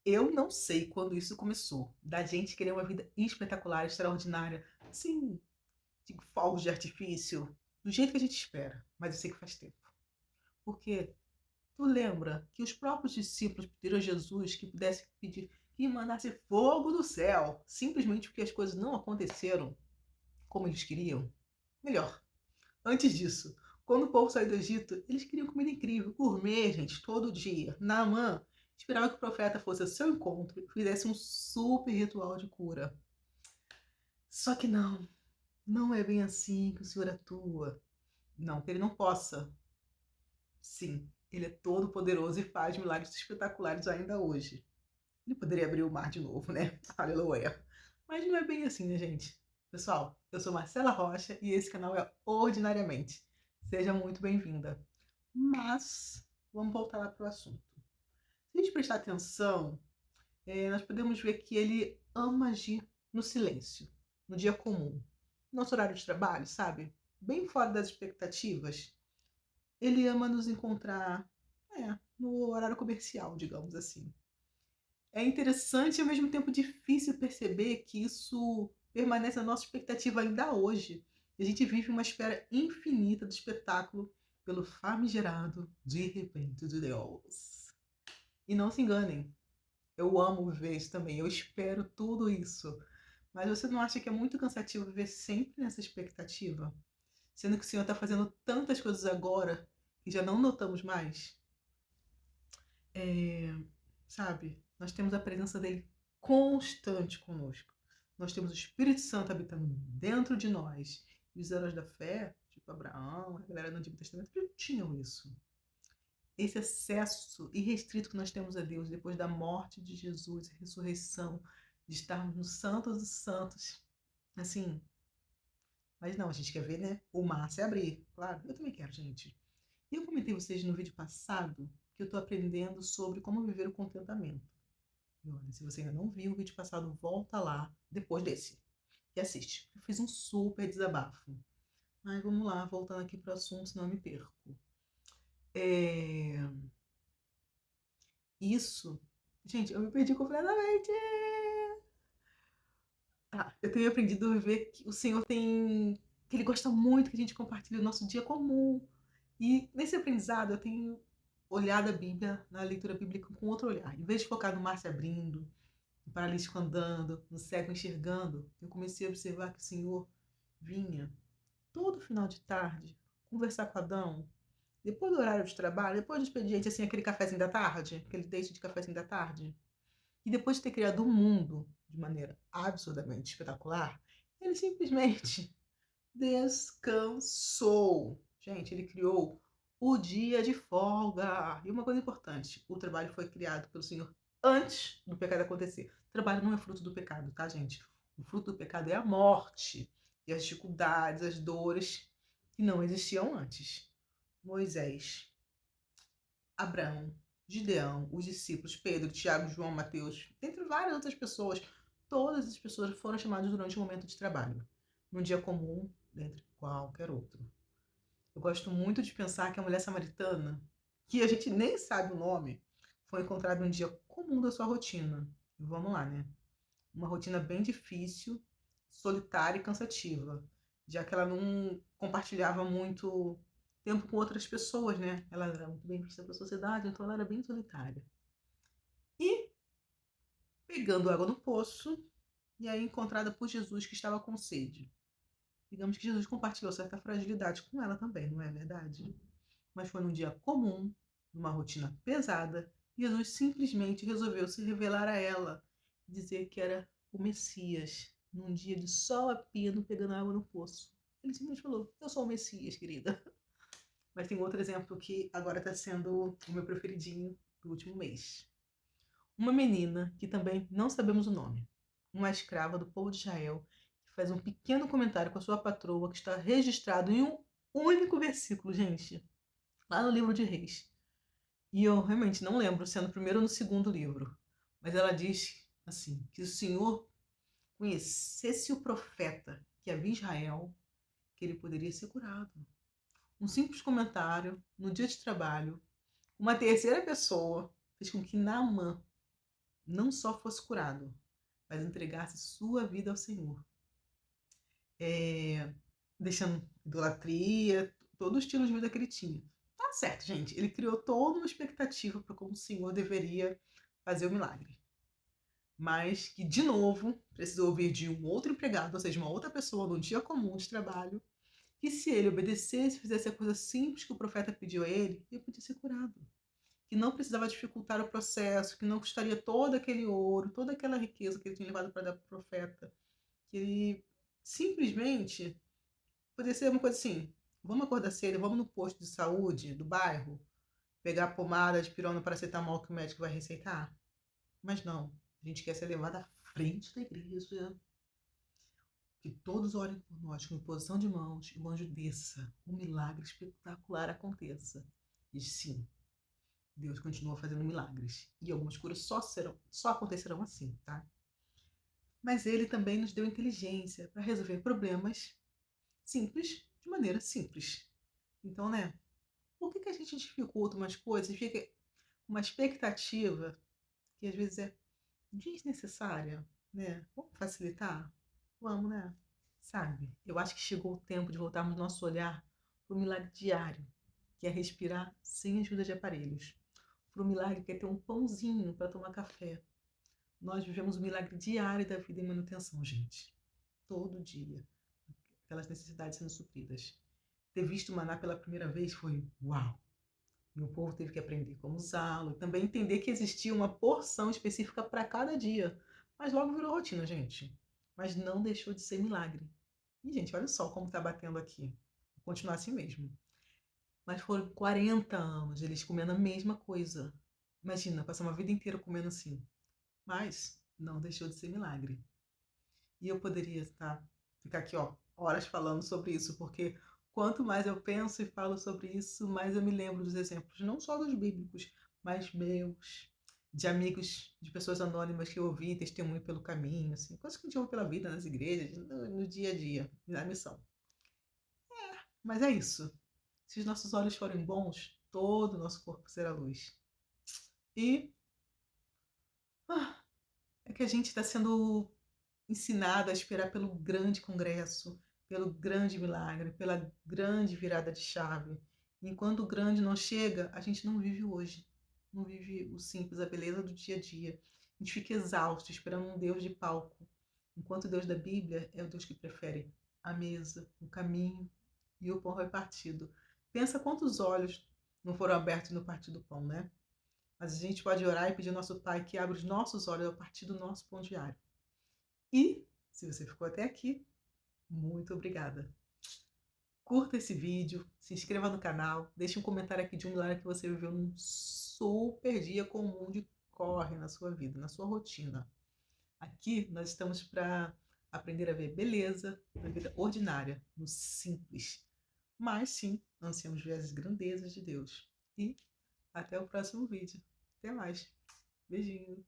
Eu não sei quando isso começou, da gente querer uma vida espetacular, extraordinária, assim, de fogos de artifício, do jeito que a gente espera, mas eu sei que faz tempo. Porque tu lembra que os próprios discípulos pediram a Jesus que pudesse pedir que mandasse fogo do céu, simplesmente porque as coisas não aconteceram como eles queriam? Melhor, antes disso, quando o povo saiu do Egito, eles queriam comida incrível, gourmet, gente, todo dia. Naamã esperava que o profeta fosse ao seu encontro e fizesse um super ritual de cura. Só que não é bem assim que o Senhor atua. Não que ele não possa. Sim, ele é todo poderoso e faz milagres espetaculares ainda hoje. Ele poderia abrir o mar de novo, né? Aleluia. Mas não é bem assim, né, gente? Pessoal, eu sou Marcela Rocha e esse canal é Ordinariamente. Seja muito bem-vinda. Mas vamos voltar lá para o assunto. Se a gente prestar atenção, nós podemos ver que ele ama agir no silêncio, no dia comum. Nosso horário de trabalho, sabe? Bem fora das expectativas. Ele ama nos encontrar no horário comercial, digamos assim. É interessante e ao mesmo tempo difícil perceber que isso permanece na nossa expectativa ainda hoje. A gente vive uma espera infinita do espetáculo pelo famigerado de repente de Deus. E não se enganem, eu amo viver isso também, eu espero tudo isso. Mas você não acha que é muito cansativo viver sempre nessa expectativa? Sendo que o Senhor está fazendo tantas coisas agora que já não notamos mais? É, sabe? Nós temos a presença dele constante conosco. Nós temos o Espírito Santo habitando dentro de nós. E os heróis da fé, tipo Abraão, a galera do Antigo Testamento, já tinham isso. Esse acesso irrestrito que nós temos a Deus depois da morte de Jesus e ressurreição, de estarmos no Santos dos Santos. Assim, mas não, a gente quer ver, né? O mar se abrir. Claro, eu também quero, gente. E eu comentei vocês no vídeo passado que eu estou aprendendo sobre como viver o contentamento. E olha, se você ainda não viu o vídeo passado, volta lá depois desse e assiste. Eu fiz um super desabafo. Mas vamos lá, voltando aqui para o assunto, senão eu me perco. É... Isso. Gente, eu me perdi completamente. Eu tenho aprendido a ver que o Senhor tem. Que Ele gosta muito que a gente compartilhe o nosso dia comum. E nesse aprendizado eu tenho olhado a Bíblia, na leitura bíblica, com outro olhar. Em vez de focar no mar se abrindo, no paralítico andando, no cego enxergando, eu comecei a observar que o Senhor vinha todo final de tarde conversar com Adão, depois do horário de trabalho, depois do expediente, assim, aquele cafezinho da tarde, aquele date de cafezinho da tarde. E depois de ter criado o mundo de maneira absurdamente espetacular, ele simplesmente descansou. Gente, ele criou o dia de folga. E uma coisa importante, o trabalho foi criado pelo Senhor antes do pecado acontecer. O trabalho não é fruto do pecado, tá, gente? O fruto do pecado é a morte e as dificuldades, as dores que não existiam antes. Moisés, Abraão, Gideão, os discípulos, Pedro, Tiago, João, Mateus, entre várias outras pessoas, todas as pessoas foram chamadas durante um momento de trabalho, num dia comum, dentre qualquer outro. Eu gosto muito de pensar que a mulher samaritana, que a gente nem sabe o nome, foi encontrada em um dia comum da sua rotina. E vamos lá, né? Uma rotina bem difícil, solitária e cansativa, já que ela não compartilhava muito tempo com outras pessoas, né? Ela era muito bem vista pela sociedade, então ela era bem solitária. E pegando água no poço, e aí encontrada por Jesus que estava com sede. Digamos que Jesus compartilhou certa fragilidade com ela também, não é verdade? Mas foi num dia comum, numa rotina pesada, Jesus simplesmente resolveu se revelar a ela, dizer que era o Messias, num dia de sol a pino, pegando água no poço. Ele simplesmente falou: Eu sou o Messias, querida. Mas tem outro exemplo que agora está sendo o meu preferidinho do último mês. Uma menina, que também não sabemos o nome, uma escrava do povo de Israel, que faz um pequeno comentário com a sua patroa, que está registrado em um único versículo, gente, lá no livro de Reis. E eu realmente não lembro se é no primeiro ou no segundo livro. Mas ela diz assim: que o Senhor conhecesse o profeta que havia em Israel, que ele poderia ser curado. Um simples comentário, no dia de trabalho, uma terceira pessoa, fez com que Naamã não só fosse curado, mas entregasse sua vida ao Senhor. Deixando idolatria, todo o estilo de vida que ele tinha. Tá certo, gente. Ele criou toda uma expectativa para como o Senhor deveria fazer o milagre. Mas que, de novo, precisou ouvir de um outro empregado, ou seja, uma outra pessoa num dia comum de trabalho, que se ele obedecesse, fizesse a coisa simples que o profeta pediu a ele podia ser curado. Que não precisava dificultar o processo, que não custaria todo aquele ouro, toda aquela riqueza que ele tinha levado para dar para o profeta. Que ele simplesmente poderia ser uma coisa assim: vamos acordar cedo, vamos no posto de saúde do bairro, pegar a pomada de pirona paracetamol que o médico vai receitar. Mas não, a gente quer ser levado à frente da igreja, que todos olhem por nós com imposição de mãos e o anjo desça, um milagre espetacular aconteça. E sim, Deus continua fazendo milagres. E algumas curas só acontecerão assim, tá? Mas ele também nos deu inteligência para resolver problemas simples de maneira simples. Então, né? Por que a gente dificulta umas coisas e fica com uma expectativa que às vezes é desnecessária, né? Vamos facilitar? Vamos, né? Sabe? Eu acho que chegou o tempo de voltarmos nosso olhar para o milagre diário, que é respirar sem ajuda de aparelhos. Para o milagre que é ter um pãozinho para tomar café. Nós vivemos o milagre diário da vida em manutenção, gente. Todo dia. Aquelas necessidades sendo supridas. Ter visto o maná pela primeira vez foi uau! E o povo teve que aprender como usá-lo. Também entender que existia uma porção específica para cada dia. Mas logo virou rotina, gente. Mas não deixou de ser milagre. E, gente, olha só como está batendo aqui. Vou continuar assim mesmo. Mas foram 40 anos eles comendo a mesma coisa. Imagina, passar uma vida inteira comendo assim. Mas não deixou de ser milagre. E eu poderia ficar aqui, ó, horas falando sobre isso, porque quanto mais eu penso e falo sobre isso, mais eu me lembro dos exemplos, não só dos bíblicos, mas meus, de amigos, de pessoas anônimas que eu ouvi, testemunho pelo caminho, assim, coisas que a gente ouve pela vida, nas igrejas, no dia a dia, na missão. Mas é isso. Se os nossos olhos forem bons, todo o nosso corpo será luz. E é que a gente está sendo ensinado a esperar pelo grande congresso, pelo grande milagre, pela grande virada de chave. Enquanto o grande não chega, a gente não vive hoje. Não vive o simples, a beleza do dia a dia. A gente fica exausto, esperando um Deus de palco. Enquanto o Deus da Bíblia é o Deus que prefere a mesa, o caminho e o pão repartido. Pensa quantos olhos não foram abertos no partir do pão, né? Mas a gente pode orar e pedir ao nosso Pai que abra os nossos olhos a partir do nosso pão diário. E, se você ficou até aqui, muito obrigada. Curta esse vídeo, se inscreva no canal, deixe um comentário aqui de um milagre que você viveu num super dia comum de corre na sua vida, na sua rotina. Aqui nós estamos para aprender a ver beleza na vida ordinária, no simples. Mas sim, ansiamos ver as grandezas de Deus. E até o próximo vídeo. Até mais. Beijinho.